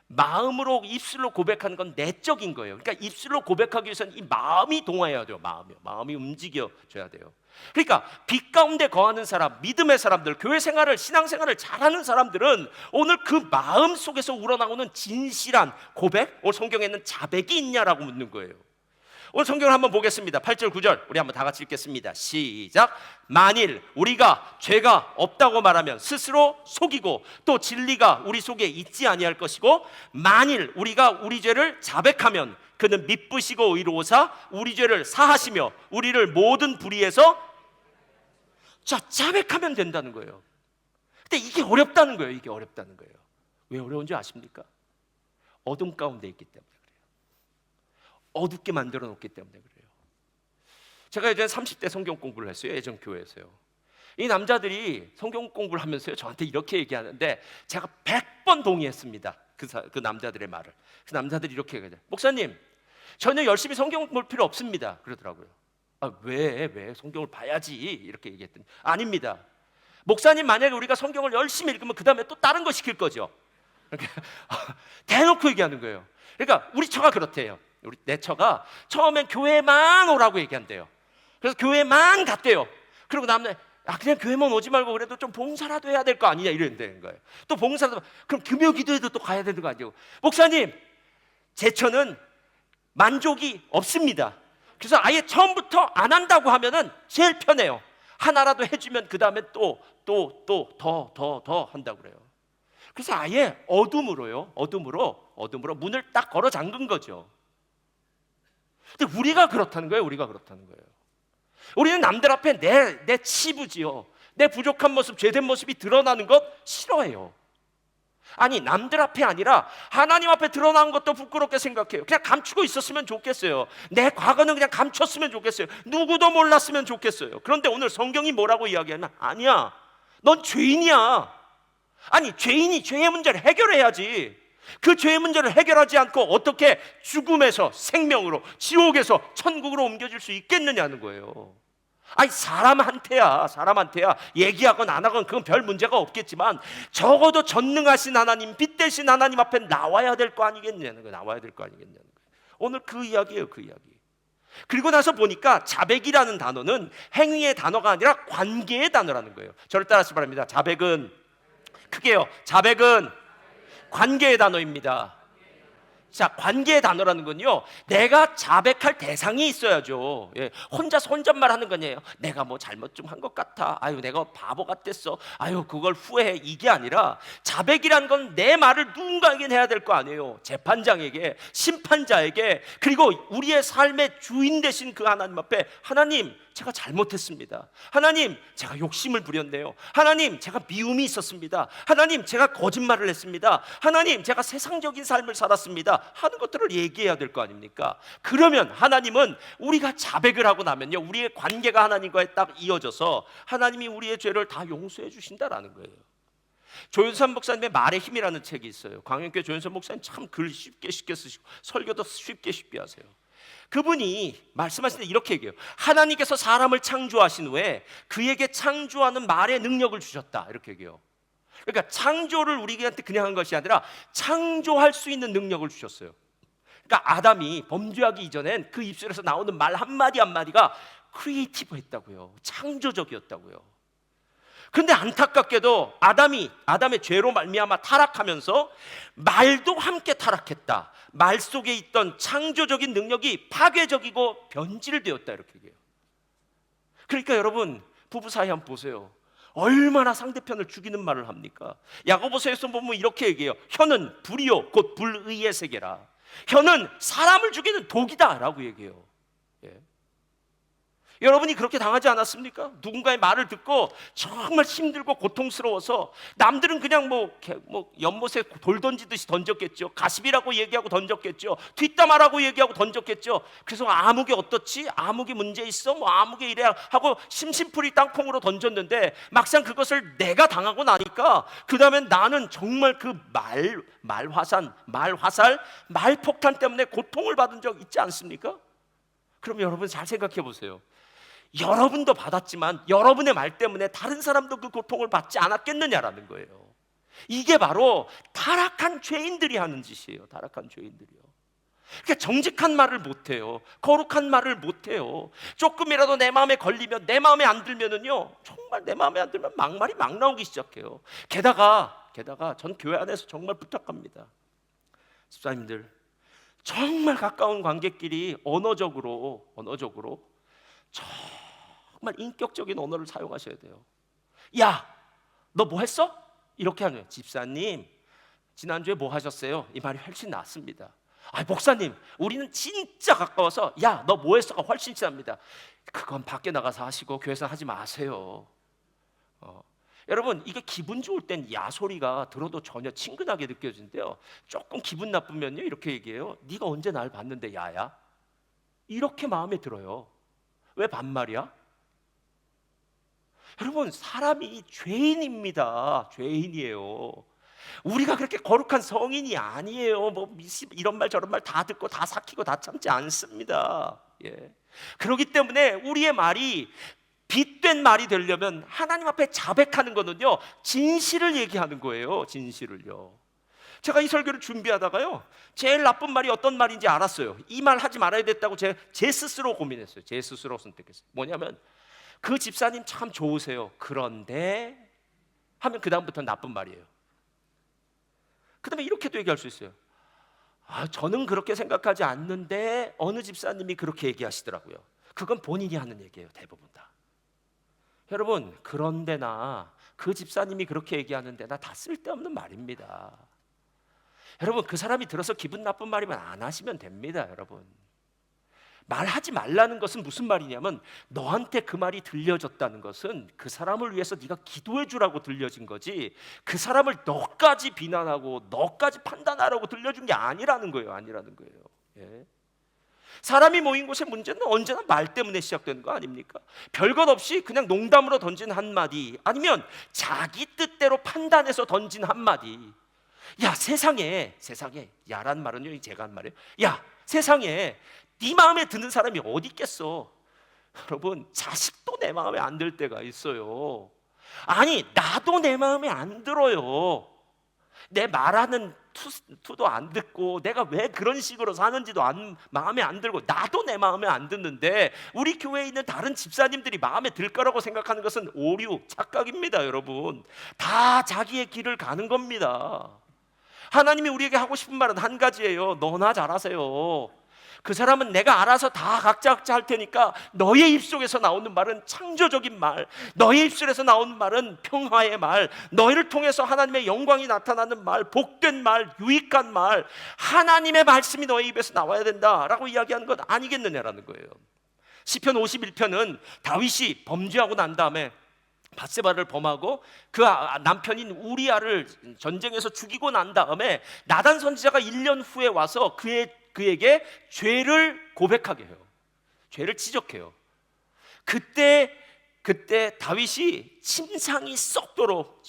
마음으로 입술로 고백하는 건 내적인 거예요. 그러니까 입술로 고백하기 위해서는 이 마음이 동화해야 돼요. 마음이 움직여줘야 돼요. 그러니까 빛 가운데 거하는 사람, 믿음의 사람들, 교회 생활을 신앙생활을 잘하는 사람들은 오늘 그 마음 속에서 우러나오는 진실한 고백, 오늘 성경에는 자백이 있냐라고 묻는 거예요. 오늘 성경을 한번 보겠습니다. 8절 9절 우리 한번 다 같이 읽겠습니다. 시작. 만일 우리가 죄가 없다고 말하면 스스로 속이고 또 진리가 우리 속에 있지 아니할 것이고 만일 우리가 우리 죄를 자백하면 그는 미쁘시고 의로우사 우리 죄를 사하시며 우리를 모든 불의에서 자백하면 된다는 거예요. 근데 이게 어렵다는 거예요. 왜 어려운지 아십니까? 어둠 가운데 있기 때문에. 어둡게 만들어 놓기 때문에 그래요. 제가 예전에 30대 성경 공부를 했어요. 예전 교회에서요. 이 남자들이 성경 공부를 하면서요 저한테 이렇게 얘기하는데 제가 100번 동의했습니다. 그 남자들의 말을. 그 남자들이 이렇게 얘기해요. 목사님, 전혀 열심히 성경 볼 필요 없습니다. 그러더라고요. 왜 성경을 봐야지 이렇게 얘기했더니 아닙니다. 목사님 만약에 우리가 성경을 열심히 읽으면 그 다음에 또 다른 거 시킬 거죠. 대놓고 얘기하는 거예요. 그러니까 우리 처가 그렇대요. 내 처가 처음엔 교회만 오라고 얘기한대요. 그래서 교회만 갔대요. 그리고 다음날 그냥 교회만 오지 말고 그래도 좀 봉사라도 해야 될 거 아니냐 이러는 거예요. 또 봉사라도, 그럼 금요 기도회도 또 가야 되는 거 아니에요. 목사님, 제 처는 만족이 없습니다. 그래서 아예 처음부터 안 한다고 하면은 제일 편해요. 하나라도 해주면 그 다음에 또 더 한다고 그래요. 그래서 아예 어둠으로 문을 딱 걸어 잠근 거죠. 근데 우리가 그렇다는 거예요. 우리는 남들 앞에 내 치부지요, 내 부족한 모습, 죄된 모습이 드러나는 것 싫어해요. 아니, 남들 앞에 아니라 하나님 앞에 드러나는 것도 부끄럽게 생각해요. 그냥 감추고 있었으면 좋겠어요. 내 과거는 그냥 감췄으면 좋겠어요. 누구도 몰랐으면 좋겠어요. 그런데 오늘 성경이 뭐라고 이야기하면, 아니야, 넌 죄인이야. 아니, 죄인이 죄의 문제를 해결해야지. 그 죄의 문제를 해결하지 않고 어떻게 죽음에서 생명으로, 지옥에서 천국으로 옮겨질 수 있겠느냐는 거예요. 아니, 사람한테야 얘기하건 안 하건 그건 별 문제가 없겠지만 적어도 전능하신 하나님, 빛 대신 하나님 앞에 나와야 될 거 아니겠냐는 거예요. 오늘 그 이야기예요. 그 이야기. 그리고 나서 보니까 자백이라는 단어는 행위의 단어가 아니라 관계의 단어라는 거예요. 저를 따라서 바랍니다. 자백은 관계의 단어입니다. 자, 관계의 단어라는 건요, 내가 자백할 대상이 있어야죠. 혼자서 혼잣말 하는 거냐요. 내가 뭐 잘못 좀 한 것 같아. 아유, 내가 바보 같았어. 아유, 그걸 후회해. 이게 아니라 자백이라는 건 내 말을 누군가에게 해야 될 거 아니에요. 재판장에게, 심판자에게, 그리고 우리의 삶의 주인 되신 그 하나님 앞에, 하나님, 제가 잘못했습니다. 하나님, 제가 욕심을 부렸네요. 하나님, 제가 미움이 있었습니다. 하나님, 제가 거짓말을 했습니다. 하나님, 제가 세상적인 삶을 살았습니다 하는 것들을 얘기해야 될 거 아닙니까? 그러면 하나님은 우리가 자백을 하고 나면요, 우리의 관계가 하나님과에 딱 이어져서 하나님이 우리의 죄를 다 용서해 주신다라는 거예요. 조윤선 목사님의 말의 힘이라는 책이 있어요. 광양교회 조윤선 목사님 참 글 쉽게 쓰시고 설교도 쉽게 하세요. 그분이 말씀하실 때 이렇게 얘기해요. 하나님께서 사람을 창조하신 후에 그에게 창조하는 말의 능력을 주셨다, 이렇게 얘기해요. 그러니까 창조를 우리한테 그냥 한 것이 아니라 창조할 수 있는 능력을 주셨어요. 그러니까 아담이 범죄하기 이전엔 그 입술에서 나오는 말 한마디 한마디가 크리에이티브했다고요. 창조적이었다고요. 근데 안타깝게도 아담의 죄로 말미암아 타락하면서 말도 함께 타락했다. 말 속에 있던 창조적인 능력이 파괴적이고 변질되었다, 이렇게 얘기해요. 그러니까 여러분, 부부 사이 한번 보세요. 얼마나 상대편을 죽이는 말을 합니까? 야고보서에서 보면 이렇게 얘기해요. 혀는 불이요 곧 불의의 세계라. 혀는 사람을 죽이는 독이다 라고 얘기해요. 여러분이 그렇게 당하지 않았습니까? 누군가의 말을 듣고 정말 힘들고 고통스러워서 남들은 그냥 뭐 연못에 돌 던지듯이 던졌겠죠. 가십이라고 얘기하고 던졌겠죠. 뒷담화라고 얘기하고 던졌겠죠. 그래서 아무개 어떻지? 아무개 문제 있어? 뭐 아무개 이래 하고 심심풀이 땅콩으로 던졌는데 막상 그것을 내가 당하고 나니까 그 다음엔 나는 정말 그 말화살, 말폭탄 때문에 고통을 받은 적 있지 않습니까? 그럼 여러분 잘 생각해 보세요. 여러분도 받았지만 여러분의 말 때문에 다른 사람도 그 고통을 받지 않았겠느냐라는 거예요. 이게 바로 타락한 죄인들이 하는 짓이에요. 타락한 죄인들이요. 그러니까 정직한 말을 못해요. 거룩한 말을 못해요. 조금이라도 내 마음에 걸리면, 내 마음에 안 들면은요, 정말 내 마음에 안 들면 막말이 막 나오기 시작해요. 게다가 전 교회 안에서 정말 부탁합니다. 집사님들, 정말 가까운 관계끼리 언어적으로 정말 인격적인 언어를 사용하셔야 돼요. 야, 너 뭐 했어? 이렇게 하는 거예요. 집사님, 지난주에 뭐 하셨어요? 이 말이 훨씬 낫습니다. 목사님, 우리는 진짜 가까워서 야, 너 뭐 했어가 훨씬 친합니다. 그건 밖에 나가서 하시고 교회에서 하지 마세요. 여러분, 이게 기분 좋을 땐 야 소리가 들어도 전혀 친근하게 느껴지는데요, 조금 기분 나쁘면요 이렇게 얘기해요. 네가 언제 날 봤는데 야야? 이렇게 마음에 들어요. 왜 반말이야? 여러분, 사람이 죄인입니다. 죄인이에요. 우리가 그렇게 거룩한 성인이 아니에요. 뭐 이런 말 저런 말 다 듣고 다 삭히고 다 참지 않습니다. 그렇기 때문에 우리의 말이 빛된 말이 되려면 하나님 앞에 자백하는 거는요, 진실을 얘기하는 거예요. 진실을요. 제가 이 설교를 준비하다가요, 제일 나쁜 말이 어떤 말인지 알았어요. 이 말 하지 말아야 됐다고 제 스스로 고민했어요. 제 스스로 선택했어요. 뭐냐면, 그 집사님 참 좋으세요. 그런데 하면 그 다음부터 나쁜 말이에요. 그 다음에 이렇게도 얘기할 수 있어요. 저는 그렇게 생각하지 않는데 어느 집사님이 그렇게 얘기하시더라고요. 그건 본인이 하는 얘기예요. 대부분 다. 여러분, 그런데나 그 집사님이 그렇게 얘기하는데나 다 쓸데없는 말입니다. 여러분, 그 사람이 들어서 기분 나쁜 말이면 안 하시면 됩니다. 여러분, 말하지 말라는 것은 무슨 말이냐면, 너한테 그 말이 들려졌다는 것은 그 사람을 위해서 네가 기도해 주라고 들려진 거지, 그 사람을 너까지 비난하고 너까지 판단하라고 들려준 게 아니라는 거예요. 아니라는 거예요. 예. 사람이 모인 곳의 문제는 언제나 말 때문에 시작되는 거 아닙니까? 별것 없이 그냥 농담으로 던진 한마디, 아니면 자기 뜻대로 판단해서 던진 한마디. 야, 세상에 야란 말은요, 제가 한 말이에요. 야, 세상에 네 마음에 드는 사람이 어디 있겠어? 여러분, 자식도 내 마음에 안 들 때가 있어요. 아니, 나도 내 마음에 안 들어요. 내 말하는 투도 안 듣고 내가 왜 그런 식으로 사는지도 마음에 안 들고, 나도 내 마음에 안 듣는데 우리 교회에 있는 다른 집사님들이 마음에 들 거라고 생각하는 것은 오류, 착각입니다. 여러분, 다 자기의 길을 가는 겁니다. 하나님이 우리에게 하고 싶은 말은 한 가지예요. 너나 잘하세요. 그 사람은 내가 알아서 다 각자 할 테니까 너의 입속에서 나오는 말은 창조적인 말, 너의 입술에서 나오는 말은 평화의 말, 너희를 통해서 하나님의 영광이 나타나는 말, 복된 말, 유익한 말, 하나님의 말씀이 너의 입에서 나와야 된다라고 이야기하는 것 아니겠느냐라는 거예요. 시편 51편은 다윗이 범죄하고 난 다음에 밧세바를 범하고 그 남편인 우리아를 전쟁에서 죽이고 난 다음에 나단 선지자가 1년 후에 와서 그에게 죄를 고백하게 해요. 죄를 지적해요. 그때 다윗이 침상이 썩도록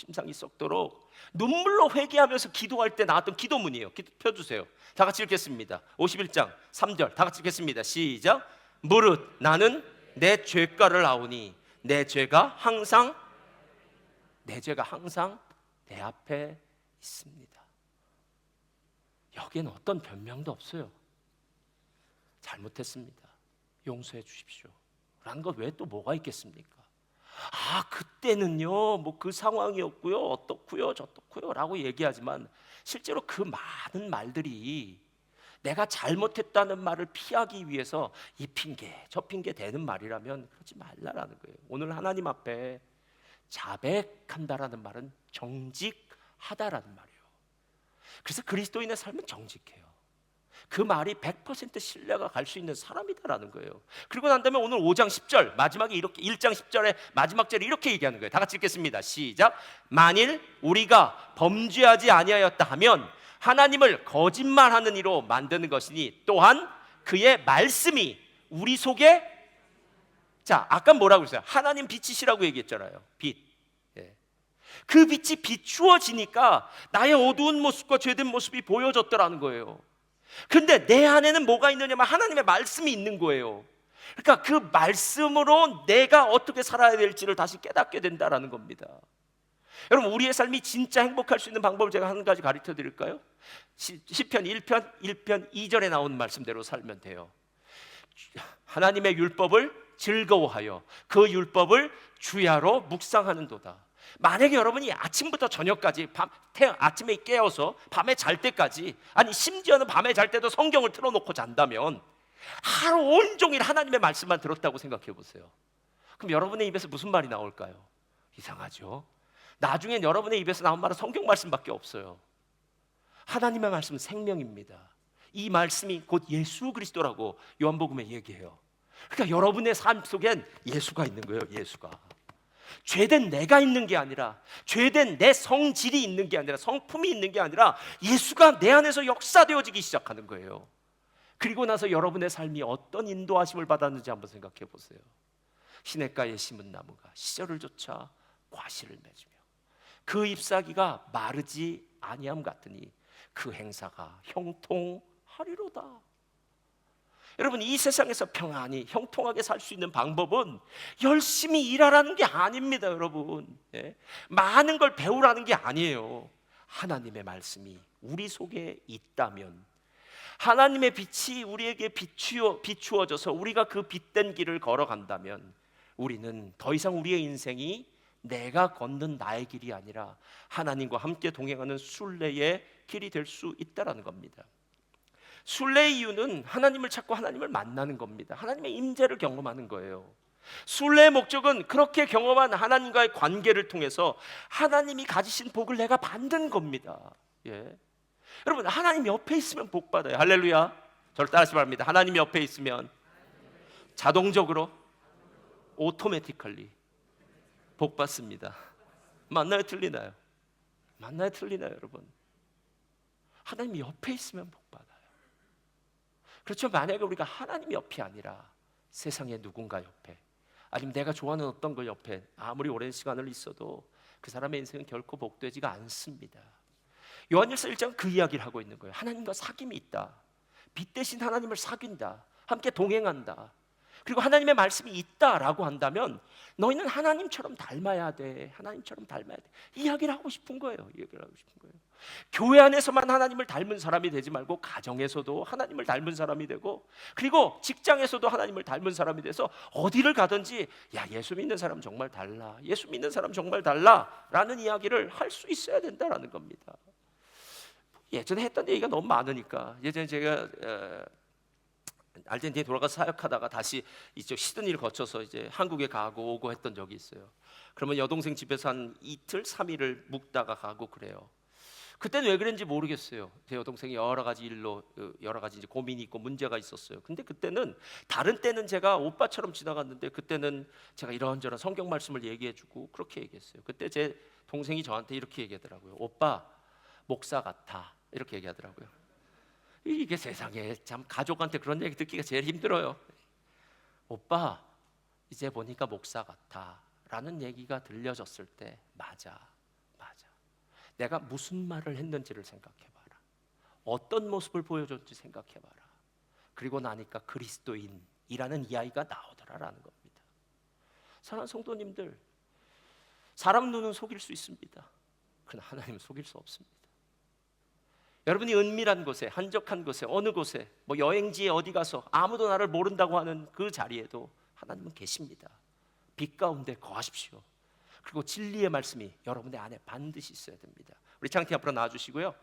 눈물로 회개하면서 기도할 때 나왔던 기도문이에요. 펴주세요. 다 같이 읽겠습니다. 51장 3절 다 같이 읽겠습니다. 시작. 무릇 나는 내 죄가를 아오니 내 죄가 항상 내 앞에 있습니다. 여기에는 어떤 변명도 없어요. 잘못했습니다. 용서해 주십시오. 라는 것 외에 또 뭐가 있겠습니까? 그때는요, 뭐 그 상황이었고요, 어떻고요, 저떻고요 라고 얘기하지만 실제로 그 많은 말들이 내가 잘못했다는 말을 피하기 위해서 이 핑계 저 핑계 대는 말이라면 그러지 말라라는 거예요. 오늘 하나님 앞에 자백한다라는 말은 정직하다라는 말이에요. 그래서 그리스도인의 삶은 정직해요. 그 말이 100% 신뢰가 갈 수 있는 사람이다라는 거예요. 그리고 난 다음에 오늘 5장 10절 마지막에 이렇게 1장 10절에 마지막 절에 이렇게 얘기하는 거예요. 다 같이 읽겠습니다. 시작. 만일 우리가 범죄하지 아니하였다 하면 하나님을 거짓말하는 이로 만드는 것이니 또한 그의 말씀이 우리 속에, 자, 아까 뭐라고 했어요? 하나님 빛이시라고 얘기했잖아요. 빛. 예. 그 빛이 비추어지니까 나의 어두운 모습과 죄된 모습이 보여졌더라는 거예요. 근데 내 안에는 뭐가 있느냐면 하나님의 말씀이 있는 거예요. 그러니까 그 말씀으로 내가 어떻게 살아야 될지를 다시 깨닫게 된다라는 겁니다. 여러분, 우리의 삶이 진짜 행복할 수 있는 방법을 제가 한 가지 가르쳐 드릴까요? 시편 1편 2절에 나오는 말씀대로 살면 돼요. 하나님의 율법을 즐거워하여 그 율법을 주야로 묵상하는도다. 만약에 여러분이 아침부터 저녁까지 아침에 깨어서 밤에 잘 때까지, 아니 심지어는 밤에 잘 때도 성경을 틀어놓고 잔다면 하루 온종일 하나님의 말씀만 들었다고 생각해 보세요. 그럼 여러분의 입에서 무슨 말이 나올까요? 이상하죠? 나중엔 여러분의 입에서 나온 말은 성경 말씀밖에 없어요. 하나님의 말씀은 생명입니다. 이 말씀이 곧 예수 그리스도라고 요한복음에 얘기해요. 그러니까 여러분의 삶 속엔 예수가 있는 거예요. 예수가. 죄된 내가 있는 게 아니라, 죄된 내 성질이 있는 게 아니라, 성품이 있는 게 아니라 예수가 내 안에서 역사되어지기 시작하는 거예요. 그리고 나서 여러분의 삶이 어떤 인도하심을 받았는지 한번 생각해 보세요. 시냇가에 심은 나무가 시절을 쫓아 과실을 맺으며 그 잎사귀가 마르지 아니함 같으니 그 행사가 형통하리로다. 여러분, 이 세상에서 평안히 형통하게 살 수 있는 방법은 열심히 일하라는 게 아닙니다. 여러분, 예? 많은 걸 배우라는 게 아니에요. 하나님의 말씀이 우리 속에 있다면, 하나님의 빛이 우리에게 비추어져서 우리가 그 빛된 길을 걸어간다면, 우리는 더 이상 우리의 인생이 내가 걷는 나의 길이 아니라 하나님과 함께 동행하는 순례의 길이 될 수 있다라는 겁니다. 순례의 이유는 하나님을 찾고 하나님을 만나는 겁니다. 하나님의 임재를 경험하는 거예요. 순례의 목적은 그렇게 경험한 하나님과의 관계를 통해서 하나님이 가지신 복을 내가 받는 겁니다. 예. 여러분, 하나님 옆에 있으면 복 받아요. 할렐루야. 저를 따라하시기 바랍니다. 하나님 옆에 있으면 자동적으로 오토매티컬리 복 받습니다. 맞나요, 틀리나요? 맞나요, 틀리나요, 여러분? 하나님 옆에 있으면 복 받아요. 그렇죠. 만약에 우리가 하나님 옆이 아니라 세상의 누군가 옆에, 아니면 내가 좋아하는 어떤 걸 옆에 아무리 오랜 시간을 있어도 그 사람의 인생은 결코 복되지가 않습니다. 요한일서 1장 그 이야기를 하고 있는 거예요. 하나님과 사귐이 있다. 빛 대신 하나님을 사귄다. 함께 동행한다. 그리고 하나님의 말씀이 있다라고 한다면 너희는 하나님처럼 닮아야 돼. 하나님처럼 닮아야 돼. 이 이야기를 하고 싶은 거예요. 이 이야기를 하고 싶은 거예요. 교회 안에서만 하나님을 닮은 사람이 되지 말고 가정에서도 하나님을 닮은 사람이 되고, 그리고 직장에서도 하나님을 닮은 사람이 돼서 어디를 가든지 야, 예수 믿는 사람 정말 달라. 예수 믿는 사람 정말 달라. 라는 이야기를 할 수 있어야 된다라는 겁니다. 예전에 했던 얘기가 너무 많으니까, 예전에 제가 아르헨티나에 돌아가서 사역하다가 다시 이쪽 시드니를 거쳐서 이제 한국에 가고 오고 했던 적이 있어요. 그러면 여동생 집에서 한 이틀, 3일을 묵다가 가고 그래요. 그때는 왜 그랬는지 모르겠어요. 제 여동생이 여러 가지 일로 여러 가지 이제 고민이 있고 문제가 있었어요. 근데 그때는, 다른 때는 제가 오빠처럼 지나갔는데 그때는 제가 이런저런 성경 말씀을 얘기해주고 그렇게 얘기했어요. 그때 제 동생이 저한테 이렇게 얘기하더라고요. 오빠, 목사 같아. 이렇게 얘기하더라고요. 이게 세상에 참 가족한테 그런 얘기 듣기가 제일 힘들어요. 오빠, 이제 보니까 목사 같아 라는 얘기가 들려졌을 때, 맞아. 내가 무슨 말을 했는지를 생각해봐라. 어떤 모습을 보여줬는지 생각해봐라. 그리고 나니까 그리스도인이라는 이야기가 나오더라라는 겁니다. 사랑하는 성도님들, 사람 눈은 속일 수 있습니다. 그러나 하나님은 속일 수 없습니다. 여러분이 은밀한 곳에, 한적한 곳에, 어느 곳에, 뭐 여행지에 어디 가서 아무도 나를 모른다고 하는 그 자리에도 하나님은 계십니다. 빛 가운데 거하십시오. 그리고 진리의 말씀이 여러분의 안에 반드시 있어야 됩니다. 우리 창티 앞으로 나와주시고요.